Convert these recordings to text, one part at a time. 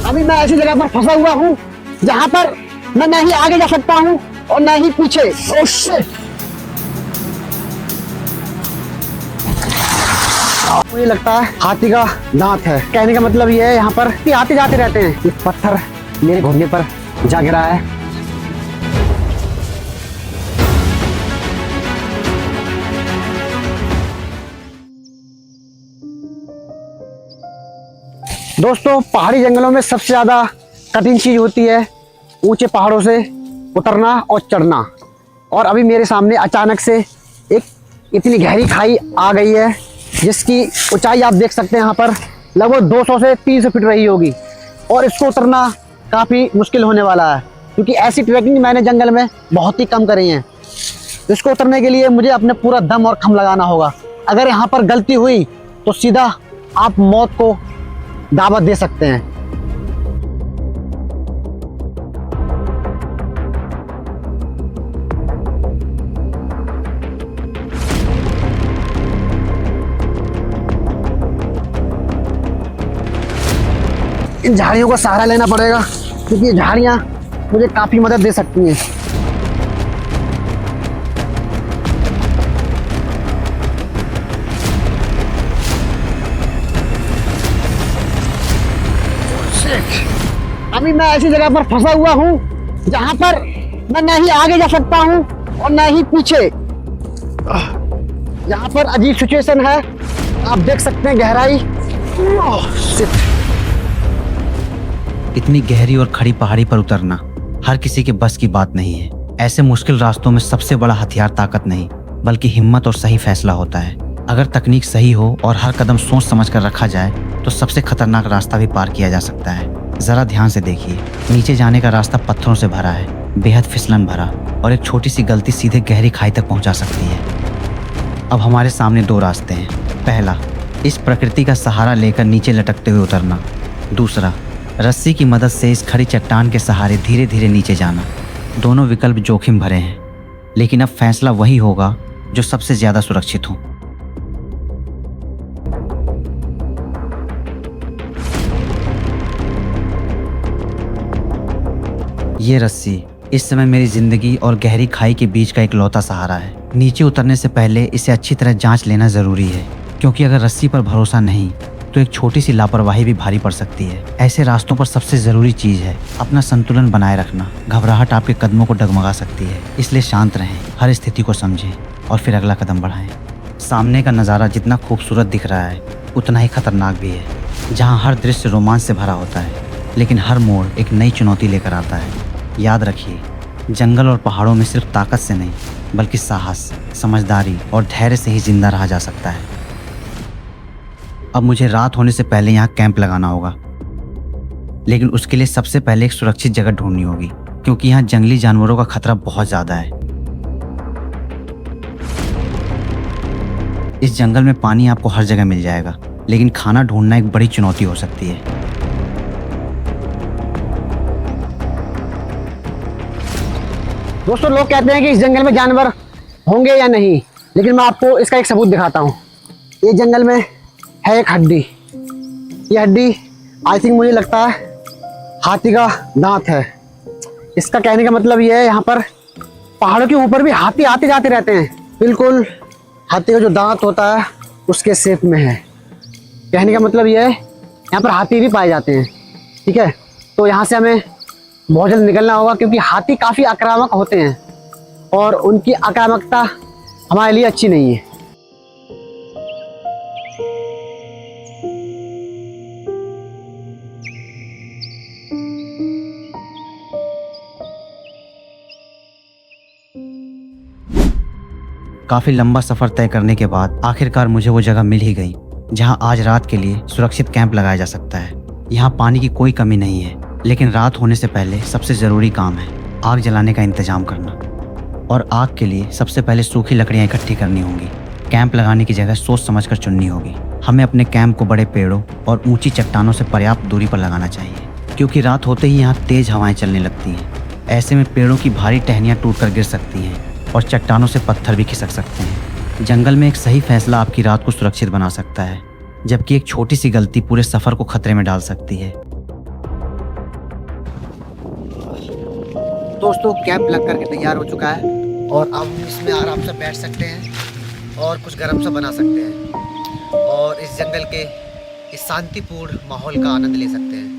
अभी मैं ऐसी जगह पर फंसा हुआ हूँ जहाँ पर मैं न ही आगे जा सकता हूँ और न ही पीछे। Oh shit! मुझे लगता है हाथी का दांत है। कहने का मतलब ये है यहाँ पर कि आते जाते रहते हैं। ये पत्थर मेरे घुटने पर जा गिरा है। दोस्तों, पहाड़ी जंगलों में सबसे ज्यादा कठिन चीज होती है ऊंचे पहाड़ों से उतरना और चढ़ना। और अभी मेरे सामने अचानक से एक इतनी गहरी खाई आ गई है जिसकी ऊंचाई आप देख सकते हैं यहाँ पर लगभग 200 से 300 फीट रही होगी। और इसको उतरना काफ़ी मुश्किल होने वाला है क्योंकि ऐसी ट्रैकिंग मैंने जंगल में बहुत ही कम करी हैं। इसको उतरने के लिए मुझे अपने पूरा दम और खम लगाना होगा। अगर यहाँ पर गलती हुई तो सीधा आप मौत को दावत दे सकते हैं। इन झाड़ियों का सहारा लेना पड़ेगा क्योंकि ये झाड़ियां मुझे काफी मदद दे सकती हैं। अभी मैं ऐसी जगह पर फंसा हुआ हूँ जहाँ पर मैं न ही आगे जा सकता हूँ और न ही पीछे। यहाँ पर अजीब सिचुएशन है, आप देख सकते हैं गहराई। इतनी गहरी और खड़ी पहाड़ी पर उतरना हर किसी के बस की बात नहीं है। ऐसे मुश्किल रास्तों में सबसे बड़ा हथियार ताकत नहीं बल्कि हिम्मत और सही फैसला होता है। अगर तकनीक सही हो और हर कदम सोच समझ कर रखा जाए तो सबसे खतरनाक रास्ता भी पार किया जा सकता है। जरा ध्यान से देखिए, नीचे जाने का रास्ता पत्थरों से भरा है, बेहद फिसलन भरा, और एक छोटी सी गलती सीधे गहरी खाई तक पहुंचा सकती है। अब हमारे सामने दो रास्ते हैं। पहला, इस प्रकृति का सहारा लेकर नीचे लटकते हुए उतरना। दूसरा, रस्सी की मदद से इस खड़ी चट्टान के सहारे धीरे धीरे नीचे जाना। दोनों विकल्प जोखिम भरे हैं, लेकिन अब फैसला वही होगा जो सबसे ज्यादा सुरक्षित हो। ये रस्सी इस समय मेरी जिंदगी और गहरी खाई के बीच का इकलौता सहारा है। नीचे उतरने से पहले इसे अच्छी तरह जांच लेना जरूरी है क्योंकि अगर रस्सी पर भरोसा नहीं तो एक छोटी सी लापरवाही भी भारी पड़ सकती है। ऐसे रास्तों पर सबसे जरूरी चीज है अपना संतुलन बनाए रखना। घबराहट आपके कदमों को डगमगा सकती है, इसलिए शांत रहें, हर स्थिति को समझें और फिर अगला कदम बढ़ाएं। सामने का नज़ारा जितना खूबसूरत दिख रहा है उतना ही खतरनाक भी है। जहाँ हर दृश्य रोमांच से भरा होता है लेकिन हर मोड़ एक नई चुनौती लेकर आता है। याद रखिए, जंगल और पहाड़ों में सिर्फ ताकत से नहीं बल्कि साहस, समझदारी और धैर्य से ही जिंदा रहा जा सकता है। अब मुझे रात होने से पहले यहाँ कैंप लगाना होगा, लेकिन उसके लिए सबसे पहले एक सुरक्षित जगह ढूंढनी होगी क्योंकि यहाँ जंगली जानवरों का खतरा बहुत ज्यादा है। इस जंगल में पानी आपको हर जगह मिल जाएगा, लेकिन खाना ढूंढना एक बड़ी चुनौती हो सकती है। दोस्तों, लोग कहते हैं कि इस जंगल में जानवर होंगे या नहीं, लेकिन मैं आपको इसका एक सबूत दिखाता हूँ। ये जंगल में है एक हड्डी। ये हड्डी आई थिंक मुझे लगता है हाथी का दांत है। इसका कहने का मतलब ये है यहाँ पर पहाड़ों के ऊपर भी हाथी आते जाते रहते हैं। बिल्कुल हाथी का जो दांत होता है उसके शेप में है। कहने का मतलब ये है यहाँ पर हाथी भी पाए जाते हैं। ठीक है, तो यहाँ से हमें बहुत जल्द निकलना होगा क्योंकि हाथी काफ़ी आक्रामक होते हैं और उनकी आक्रामकता हमारे लिए अच्छी नहीं है। काफी लंबा सफर तय करने के बाद आखिरकार मुझे वो जगह मिल ही गई जहां आज रात के लिए सुरक्षित कैंप लगाया जा सकता है। यहाँ पानी की कोई कमी नहीं है, लेकिन रात होने से पहले सबसे ज़रूरी काम है आग जलाने का इंतजाम करना। और आग के लिए सबसे पहले सूखी लकड़ियाँ इकट्ठी करनी होंगी। कैंप लगाने की जगह सोच समझकर चुननी होगी। हमें अपने कैंप को बड़े पेड़ों और ऊंची चट्टानों से पर्याप्त दूरी पर लगाना चाहिए क्योंकि रात होते ही यहाँ तेज हवाएं चलने लगती हैं। ऐसे में पेड़ों की भारी टहनियाँ टूटकर गिर सकती हैं और चट्टानों से पत्थर भी खिसक सकते हैं। जंगल में एक सही फैसला आपकी रात को सुरक्षित बना सकता है, जबकि एक छोटी सी गलती पूरे सफ़र को खतरे में डाल सकती है। दोस्तों कैंप लग करके तैयार हो चुका है और अब हम इसमें आराम से बैठ सकते हैं और कुछ गर्म सा बना सकते हैं और इस जंगल के इस शांतिपूर्ण माहौल का आनंद ले सकते हैं।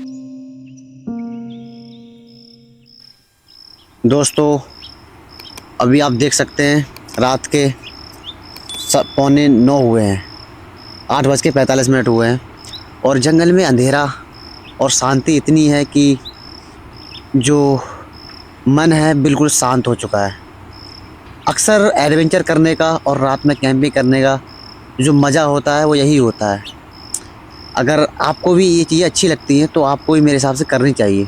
दोस्तों अभी आप देख सकते हैं रात के 8:45 हुए हैं, 8:45 हुए हैं और जंगल में अंधेरा और शांति इतनी है कि जो मन है बिल्कुल शांत हो चुका है। अक्सर एडवेंचर करने का और रात में कैंपिंग करने का जो मज़ा होता है वो यही होता है। अगर आपको भी ये चीज़ें अच्छी लगती हैं तो आपको भी मेरे हिसाब से करनी चाहिए।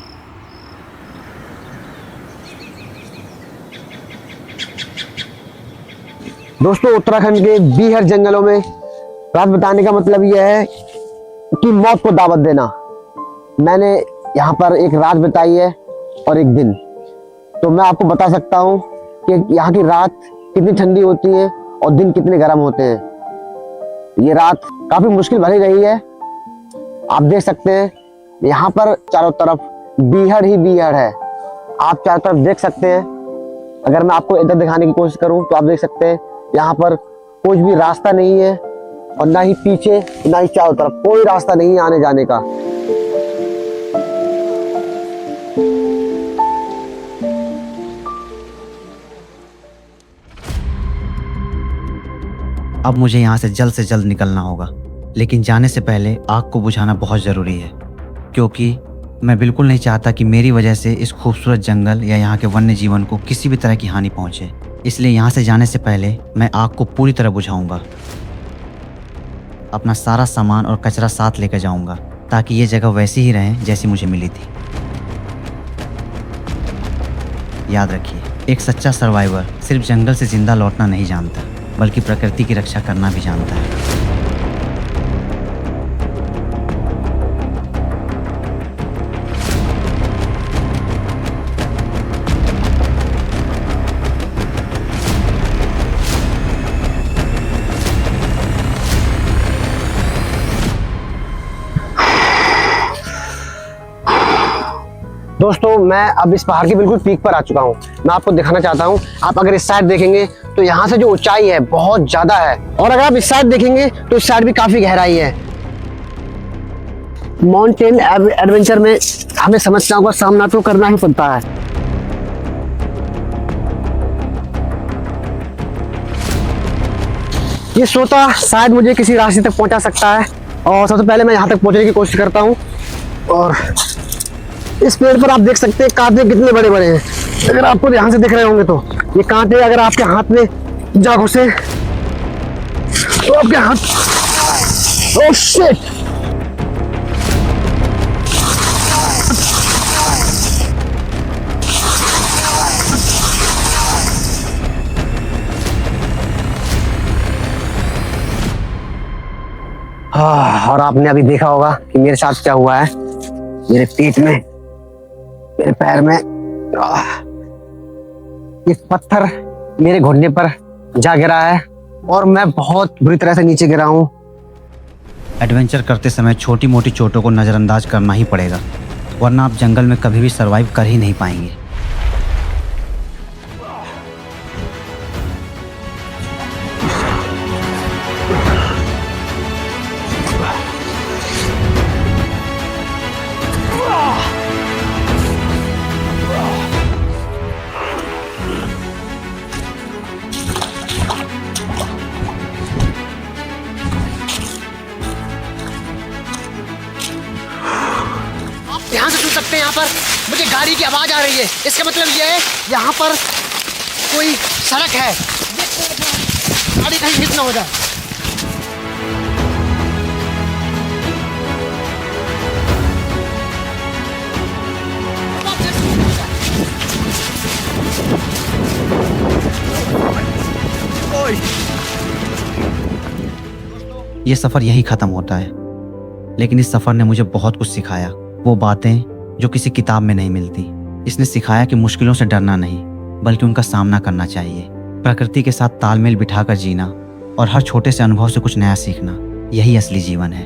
दोस्तों उत्तराखंड के बीहर जंगलों में रात बिताने का मतलब यह है कि मौत को दावत देना। मैंने यहाँ पर एक रात बिताई है और एक दिन, तो मैं आपको बता सकता हूँ कि यहाँ की रात कितनी ठंडी होती है और दिन कितने गर्म होते हैं। ये रात काफ़ी मुश्किल भरी रही है। आप देख सकते हैं यहाँ पर चारों तरफ बीहड़ ही बीहड़ है। आप चारों तरफ देख सकते हैं। अगर मैं आपको इधर दिखाने की कोशिश करूँ तो आप देख सकते हैं यहाँ पर कुछ भी रास्ता नहीं है और ना ही पीछे ना ही चारों तरफ कोई रास्ता नहीं है आने जाने का। अब मुझे यहाँ से जल्द निकलना होगा, लेकिन जाने से पहले आग को बुझाना बहुत ज़रूरी है, क्योंकि मैं बिल्कुल नहीं चाहता कि मेरी वजह से इस खूबसूरत जंगल या यहाँ के वन्य जीवन को किसी भी तरह की हानि पहुँचे। इसलिए यहाँ से जाने से पहले मैं आग को पूरी तरह बुझाऊंगा। अपना सारा सामान और कचरा साथ लेकर जाऊंगा ताकि ये जगह वैसी ही रहे जैसी मुझे मिली थी। याद रखिए, एक सच्चा सर्वाइवर सिर्फ जंगल से जिंदा लौटना नहीं जानता, बल्कि प्रकृति की रक्षा करना भी जानता है। दोस्तों मैं अब इस पहाड़ की बिल्कुल पीक पर आ चुका हूँ। मैं आपको दिखाना चाहता हूँ। आप अगर इस साइड देखेंगे तो यहाँ से जो ऊंचाई है बहुत ज्यादा है और अगर आप इस साइड देखेंगे तो इस साइड भी काफी गहराई है। माउंटेन एडवेंचर में हमें समस्याओं का सामना तो करना ही पड़ता है। ये सोता शायद मुझे किसी रास्ते तक पहुंचा सकता है और सबसे पहले मैं यहाँ तक पहुंचने की कोशिश करता हूँ। और इस पेड़ पर आप देख सकते हैं कांटे कितने बड़े बड़े हैं। अगर आपको ध्यान से दिख रहे होंगे तो ये कांटे अगर आपके हाथ में जा घुसे तो आपके हाथ, ओह शिट, और आपने अभी देखा होगा कि मेरे साथ क्या हुआ है। मेरे पेट में, मेरे पैर में एक पत्थर मेरे घुटने पर जा गिरा है और मैं बहुत बुरी तरह से नीचे गिरा हूँ। एडवेंचर करते समय छोटी मोटी चोटों को नज़रअंदाज करना ही पड़ेगा, वरना आप जंगल में कभी भी सरवाइव कर ही नहीं पाएंगे। यहाँ से सुन सकते हैं, यहाँ पर मुझे गाड़ी की आवाज आ रही है। इसका मतलब ये है यहाँ पर कोई सड़क है, गाड़ी कहीं मिस ना हो जाए। ये सफ़र यहीं ख़त्म होता है, लेकिन इस सफ़र ने मुझे बहुत कुछ सिखाया। वो बातें जो किसी किताब में नहीं मिलती। इसने सिखाया कि मुश्किलों से डरना नहीं, बल्कि उनका सामना करना चाहिए। प्रकृति के साथ तालमेल बिठाकर जीना और हर छोटे से अनुभव से कुछ नया सीखना, यही असली जीवन है।